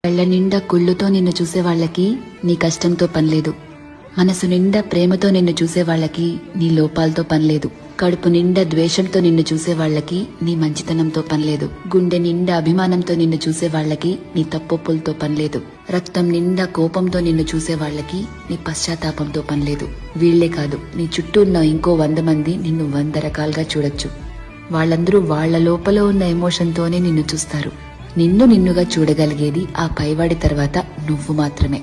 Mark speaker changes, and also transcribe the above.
Speaker 1: కళ్ళ నిండా కుళ్ళుతో నిన్ను చూసే వాళ్ళకి నీ కష్టంతో పనిలేదు. మనసు నిండా ప్రేమతో నిన్ను చూసే వాళ్ళకి నీ లోపాలతో పనిలేదు. కడుపు నిండా ద్వేషంతో నిన్ను చూసే వాళ్ళకి నీ మంచితనంతో పనిలేదు. గుండె నిండా అభిమానంతో నిన్ను చూసే వాళ్ళకి నీ తప్పొప్పులతో పనిలేదు. రక్తం నిండా కోపంతో నిన్ను చూసే వాళ్ళకి నీ పశ్చాత్తాపంతో పనిలేదు. వీళ్లే కాదు, నీ చుట్టూ ఉన్న ఇంకో 100 మంది నిన్ను 100 రకాలుగా చూడొచ్చు. వాళ్ళందరూ వాళ్ల లోపల ఉన్న ఎమోషన్తోనే నిన్ను చూస్తారు. నిన్నుగా చూడగలిగేది ఆ పైవాడి తర్వాత నువ్వు మాత్రమే.